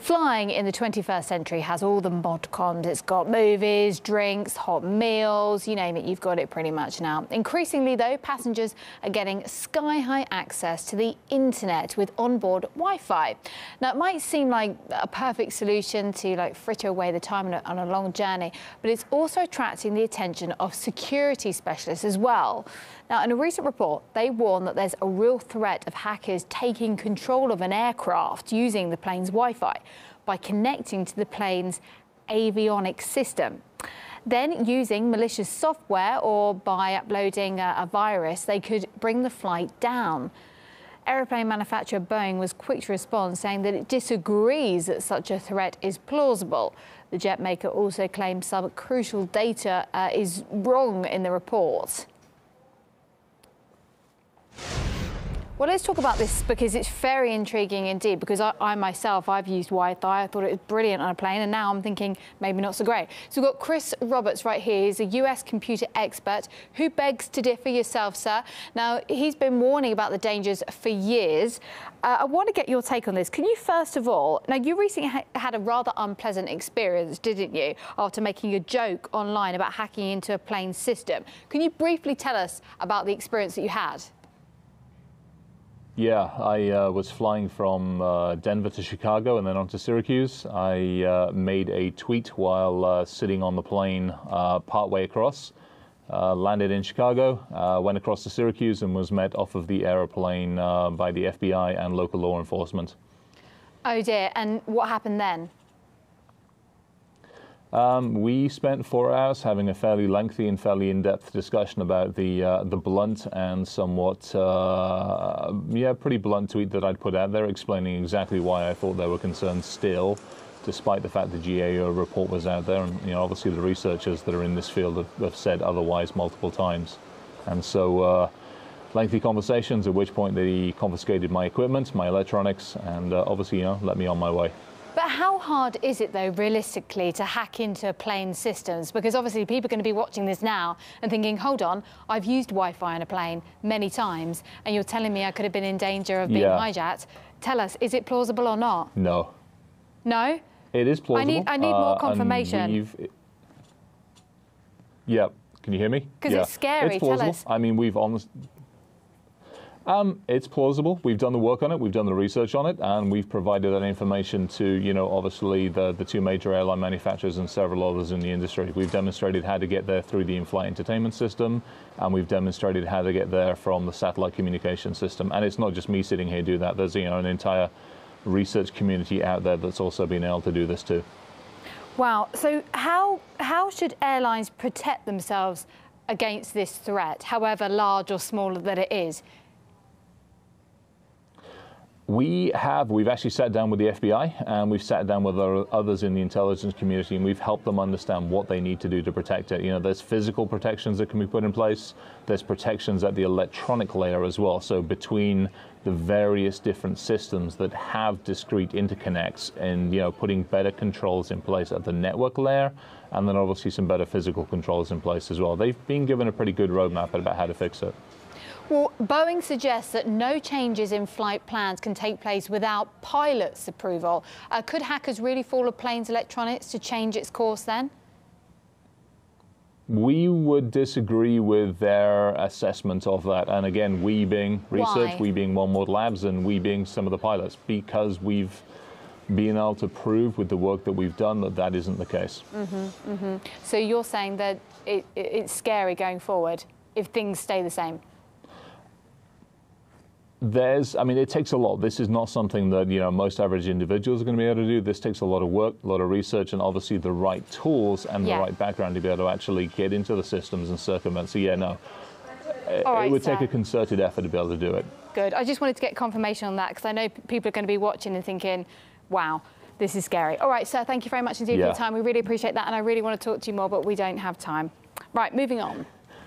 Flying in the 21st century has all the mod cons. It's got movies, drinks, hot meals, you name it, you've got it pretty much now. Increasingly, though, passengers are getting sky-high access to the internet with onboard Wi-Fi. Now, it might seem like a perfect solution to fritter away the time on a long journey, but it's also attracting the attention of security specialists as well. Now, in a recent report, they warn that there's a real threat of hackers taking control of an aircraft using the plane's Wi-Fi by connecting to the plane's avionics system. Then, using malicious software or by uploading a virus, they could bring the flight down. Aeroplane manufacturer Boeing was quick to respond, saying that it disagrees that such a threat is plausible. The jet maker also claims some crucial data is wrong in the report. Well, let's talk about this because it's very intriguing indeed, because I myself, I've used Wi-Fi. I thought it was brilliant on a plane, and now I'm thinking maybe not so great. So we've got Chris Roberts right here. He's a US computer expert who begs to differ yourself, sir. Now, he's been warning about the dangers for years. I want to get your take on this. Can you, first of all, now you recently had a rather unpleasant experience, didn't you, after making a joke online about hacking into a plane system. Can you briefly tell us about the experience that you had? Yeah, I was flying from Denver to Chicago and then on to Syracuse. I made a tweet while sitting on the plane partway across, landed in Chicago, went across to Syracuse and was met off of the aeroplane by the FBI and local law enforcement. Oh dear, and what happened then? We spent 4 hours having a fairly lengthy and fairly in-depth discussion about the blunt and somewhat, pretty blunt tweet that I'd put out there, explaining exactly why I thought there were concerns still, despite the fact the GAO report was out there. And obviously the researchers that are in this field have said otherwise multiple times. And so lengthy conversations, at which point they confiscated my equipment, my electronics, and obviously let me on my way. But how hard is it, though, realistically, to hack into plane systems? Because obviously people are going to be watching this now and thinking, hold on, I've used Wi-Fi on a plane many times, and you're telling me I could have been in danger of being hijacked. Tell us, is it plausible or not? No. No? It is plausible. I need more confirmation. Yeah, can you hear me? Because it's scary. It's plausible. Tell us. I mean, it's plausible. We've done the work on it, we've done the research on it, and we've provided that information to, obviously the two major airline manufacturers and several others in the industry. We've demonstrated how to get there through the in-flight entertainment system, and we've demonstrated how to get there from the satellite communication system. And it's not just me sitting here doing that. There's, an entire research community out there that's also been able to do this too. Wow. So how should airlines protect themselves against this threat, however large or small that it is? We've actually sat down with the FBI, and we've sat down with others in the intelligence community, and we've helped them understand what they need to do to protect it. There's physical protections that can be put in place. There's protections at the electronic layer as well. So between the various different systems that have discrete interconnects, and putting better controls in place at the network layer, and then obviously some better physical controls in place as well. They've been given a pretty good roadmap about how to fix it. Well, Boeing suggests that no changes in flight plans can take place without pilots' approval. Could hackers really fool a plane's electronics to change its course then? We would disagree with their assessment of that. And again, we being research, we being OneWorld Labs, and we being some of the pilots, because we've been able to prove with the work that we've done that that isn't the case. So you're saying that it's scary going forward if things stay the same? It takes a lot. This is not something that, most average individuals are going to be able to do. This takes a lot of work, a lot of research, and obviously the right tools and the right background to be able to actually get into the systems and circumvent. So yeah, no, it would take a concerted effort to be able to do it. Good. I just wanted to get confirmation on that, because I know people are going to be watching and thinking, wow, this is scary. All right, sir, thank you very much indeed for your time. We really appreciate that, and I really want to talk to you more, but we don't have time. Right, moving on.